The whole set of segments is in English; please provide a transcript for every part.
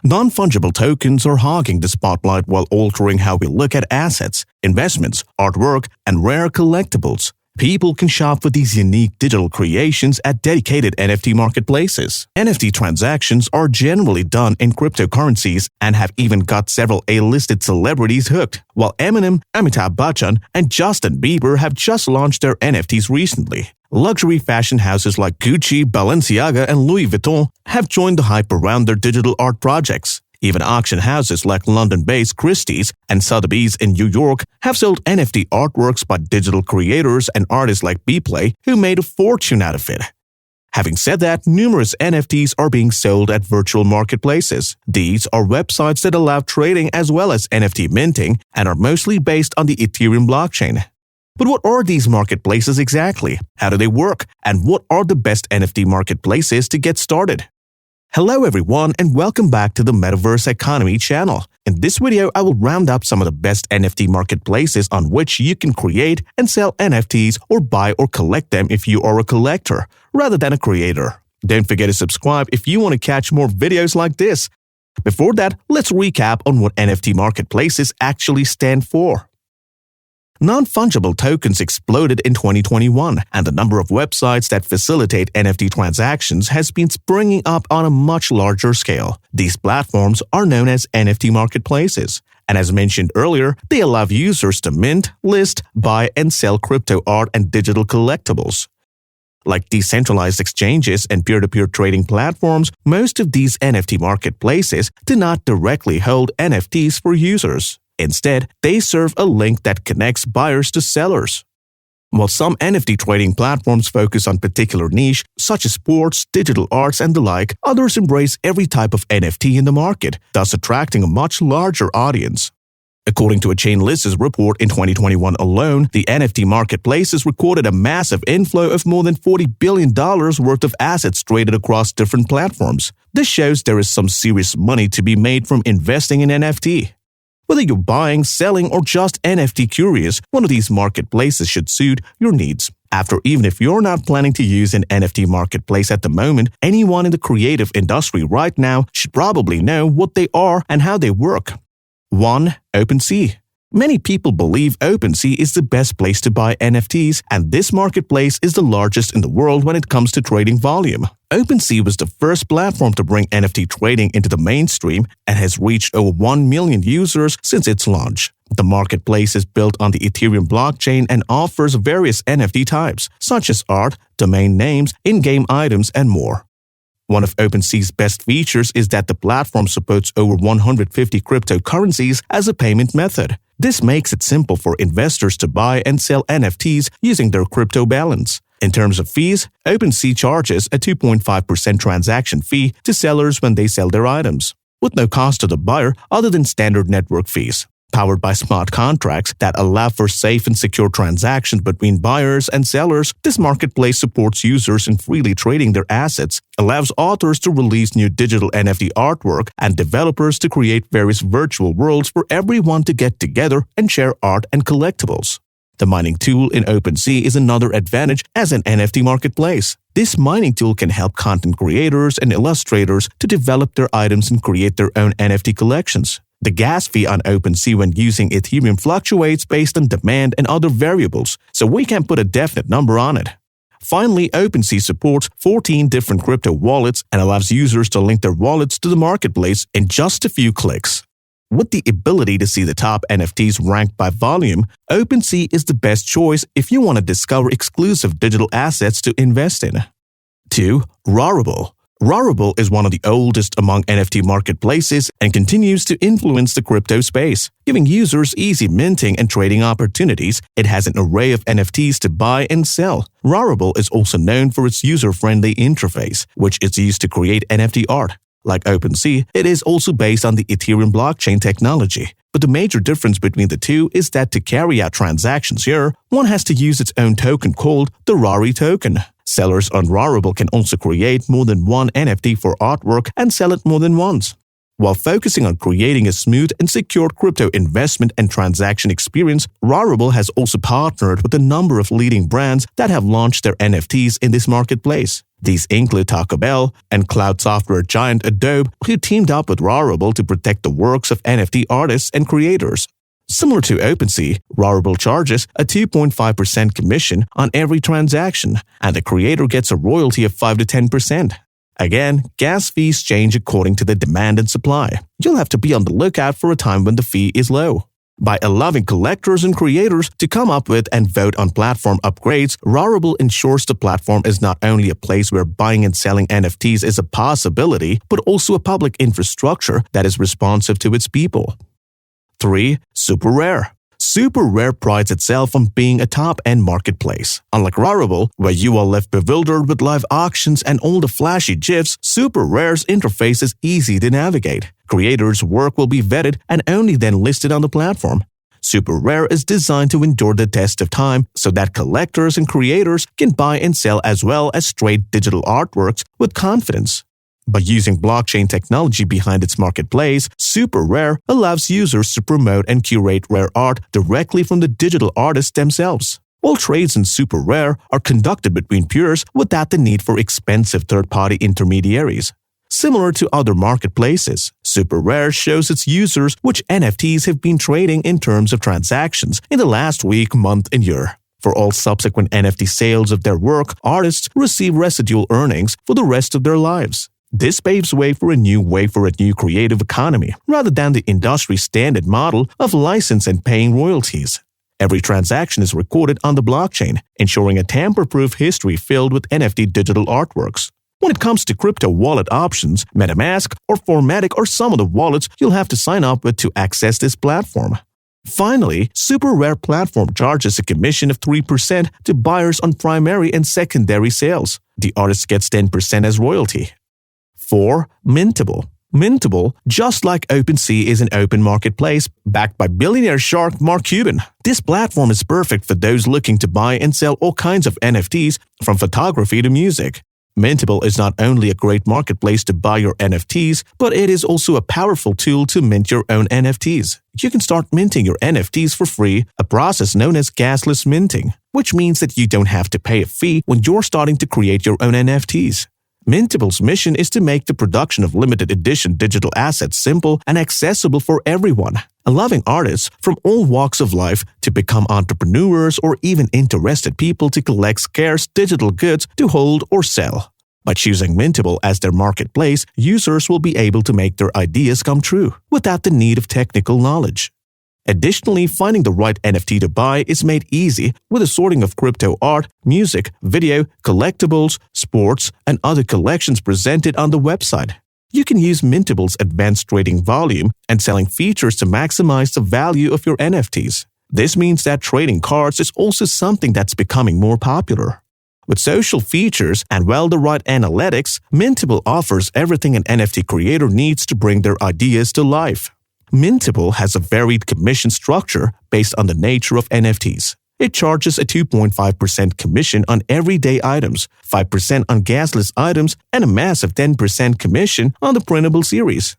Non-fungible tokens are hogging the spotlight while altering how we look at assets, investments, artwork, and rare collectibles. People can shop for these unique digital creations at dedicated NFT marketplaces. NFT transactions are generally done in cryptocurrencies and have even got several A-listed celebrities hooked, while Eminem, Amitabh Bachchan, and Justin Bieber have just launched their NFTs recently. Luxury fashion houses like Gucci, Balenciaga, and Louis Vuitton have joined the hype around their digital art projects. Even auction houses like London-based Christie's and Sotheby's in New York have sold NFT artworks by digital creators and artists like Bplay, who made a fortune out of it. Having said that, numerous NFTs are being sold at virtual marketplaces. These are websites that allow trading as well as NFT minting and are mostly based on the Ethereum blockchain. But what are these marketplaces exactly? How do they work? And what are the best NFT marketplaces to get started? Hello everyone and welcome back to the Metaverse Economy channel. In this video, I will round up some of the best NFT marketplaces on which you can create and sell NFTs or buy or collect them if you are a collector, rather than a creator. Don't forget to subscribe if you want to catch more videos like this. Before that, let's recap on what NFT marketplaces actually stand for. Non-fungible tokens exploded in 2021, and the number of websites that facilitate NFT transactions has been springing up on a much larger scale. These platforms are known as NFT marketplaces, and as mentioned earlier, they allow users to mint, list, buy, and sell crypto art and digital collectibles. Like decentralized exchanges and peer-to-peer trading platforms, most of these NFT marketplaces do not directly hold NFTs for users. Instead, they serve a link that connects buyers to sellers. While some NFT trading platforms focus on particular niche, such as sports, digital arts, and the like, others embrace every type of NFT in the market, thus attracting a much larger audience. According to a Chainalysis report in 2021 alone, the NFT marketplaces recorded a massive inflow of more than $40 billion worth of assets traded across different platforms. This shows there is some serious money to be made from investing in NFT. Whether you're buying, selling, or just NFT curious, one of these marketplaces should suit your needs. Even if you're not planning to use an NFT marketplace at the moment, anyone in the creative industry right now should probably know what they are and how they work. 1. OpenSea. Many people believe OpenSea is the best place to buy NFTs, and this marketplace is the largest in the world when it comes to trading volume. OpenSea was the first platform to bring NFT trading into the mainstream and has reached over 1 million users since its launch. The marketplace is built on the Ethereum blockchain and offers various NFT types, such as art, domain names, in-game items, and more. One of OpenSea's best features is that the platform supports over 150 cryptocurrencies as a payment method. This makes it simple for investors to buy and sell NFTs using their crypto balance. In terms of fees, OpenSea charges a 2.5% transaction fee to sellers when they sell their items, with no cost to the buyer other than standard network fees. Powered by smart contracts that allow for safe and secure transactions between buyers and sellers, this marketplace supports users in freely trading their assets, allows authors to release new digital NFT artwork, and developers to create various virtual worlds for everyone to get together and share art and collectibles. The mining tool in OpenSea is another advantage as an NFT marketplace. This mining tool can help content creators and illustrators to develop their items and create their own NFT collections. The gas fee on OpenSea when using Ethereum fluctuates based on demand and other variables, so we can't put a definite number on it. Finally, OpenSea supports 14 different crypto wallets and allows users to link their wallets to the marketplace in just a few clicks. With the ability to see the top NFTs ranked by volume, OpenSea is the best choice if you want to discover exclusive digital assets to invest in. 2. Roarable. Roarable is one of the oldest among NFT marketplaces and continues to influence the crypto space. Giving users easy minting and trading opportunities, it has an array of NFTs to buy and sell. Roarable is also known for its user-friendly interface, which is used to create NFT art. Like OpenSea, it is also based on the Ethereum blockchain technology. But the major difference between the two is that to carry out transactions here, one has to use its own token called the Rari token. Sellers on Roarable can also create more than one NFT for artwork and sell it more than once. While focusing on creating a smooth and secure crypto investment and transaction experience, Roarable has also partnered with a number of leading brands that have launched their NFTs in this marketplace. These include Taco Bell and cloud software giant Adobe, who teamed up with Roarable to protect the works of NFT artists and creators. Similar to OpenSea, Roarable charges a 2.5% commission on every transaction, and the creator gets a royalty of 5 to 10%. Again, gas fees change according to the demand and supply. You'll have to be on the lookout for a time when the fee is low. By allowing collectors and creators to come up with and vote on platform upgrades, Roarable ensures the platform is not only a place where buying and selling NFTs is a possibility, but also a public infrastructure that is responsive to its people. 3. SuperRare. SuperRare prides itself on being a top-end marketplace. Unlike Roarable, where you are left bewildered with live auctions and all the flashy GIFs, SuperRare's interface is easy to navigate. Creators' work will be vetted and only then listed on the platform. SuperRare is designed to endure the test of time so that collectors and creators can buy and sell as well as straight digital artworks with confidence. By using blockchain technology behind its marketplace, SuperRare allows users to promote and curate rare art directly from the digital artists themselves. All trades in SuperRare are conducted between peers without the need for expensive third-party intermediaries. Similar to other marketplaces, SuperRare shows its users which NFTs have been trading in terms of transactions in the last week, month, and year. For all subsequent NFT sales of their work, artists receive residual earnings for the rest of their lives. This paves way for a new creative economy, rather than the industry standard model of license and paying royalties. Every transaction is recorded on the blockchain, ensuring a tamper-proof history filled with NFT digital artworks. When it comes to crypto wallet options, MetaMask or Formatic are some of the wallets you'll have to sign up with to access this platform. Finally, SuperRare platform charges a commission of 3% to buyers on primary and secondary sales. The artist gets 10% as royalty. 4. Mintable. Mintable, just like OpenSea, is an open marketplace backed by billionaire shark Mark Cuban. This platform is perfect for those looking to buy and sell all kinds of NFTs, from photography to music. Mintable is not only a great marketplace to buy your NFTs, but it is also a powerful tool to mint your own NFTs. You can start minting your NFTs for free, a process known as gasless minting, which means that you don't have to pay a fee when you're starting to create your own NFTs. Mintable's mission is to make the production of limited edition digital assets simple and accessible for everyone, allowing artists from all walks of life to become entrepreneurs or even interested people to collect scarce digital goods to hold or sell. By choosing Mintable as their marketplace, users will be able to make their ideas come true without the need of technical knowledge. Additionally, finding the right NFT to buy is made easy with a sorting of crypto art, music, video, collectibles, sports, and other collections presented on the website. You can use Mintable's advanced trading volume and selling features to maximize the value of your NFTs. This means that trading cards is also something that's becoming more popular. With social features and the right analytics, Mintable offers everything an NFT creator needs to bring their ideas to life. Mintable has a varied commission structure based on the nature of NFTs. It charges a 2.5% commission on everyday items, 5% on gasless items, and a massive 10% commission on the printable series.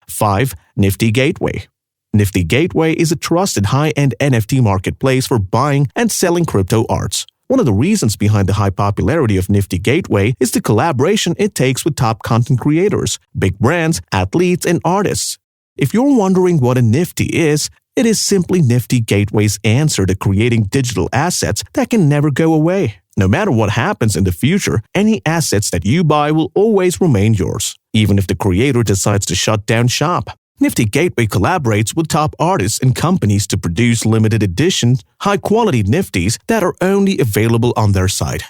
5. Nifty Gateway. Nifty Gateway is a trusted high-end NFT marketplace for buying and selling crypto arts. One of the reasons behind the high popularity of Nifty Gateway is the collaboration it takes with top content creators, big brands, athletes, and artists. If you're wondering what a Nifty is, it is simply Nifty Gateway's answer to creating digital assets that can never go away. No matter what happens in the future, any assets that you buy will always remain yours, even if the creator decides to shut down shop. Nifty Gateway collaborates with top artists and companies to produce limited edition, high-quality Nifties that are only available on their site.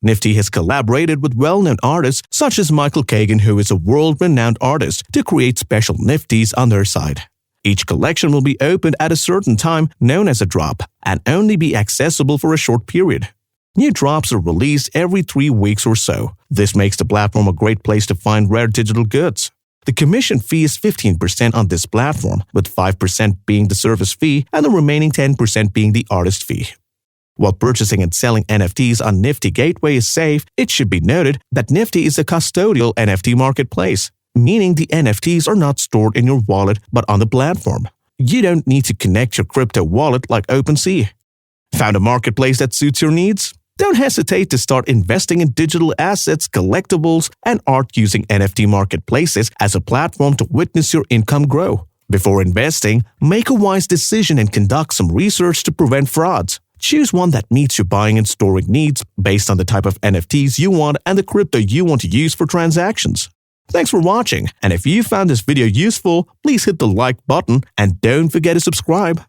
Nifty has collaborated with well-known artists such as Michael Kagan, who is a world-renowned artist, to create special Nifties on their site. Each collection will be opened at a certain time, known as a drop, and only be accessible for a short period. New drops are released every 3 weeks or so. This makes the platform a great place to find rare digital goods. The commission fee is 15% on this platform, with 5% being the service fee and the remaining 10% being the artist fee. While purchasing and selling NFTs on Nifty Gateway is safe, it should be noted that Nifty is a custodial NFT marketplace, meaning the NFTs are not stored in your wallet but on the platform. You don't need to connect your crypto wallet like OpenSea. Found a marketplace that suits your needs? Don't hesitate to start investing in digital assets, collectibles, and art using NFT Marketplaces as a platform to witness your income grow. Before investing, make a wise decision and conduct some research to prevent frauds. Choose one that meets your buying and storing needs based on the type of NFTs you want and the crypto you want to use for transactions. Thanks for watching, and if you found this video useful, please hit the like button and don't forget to subscribe.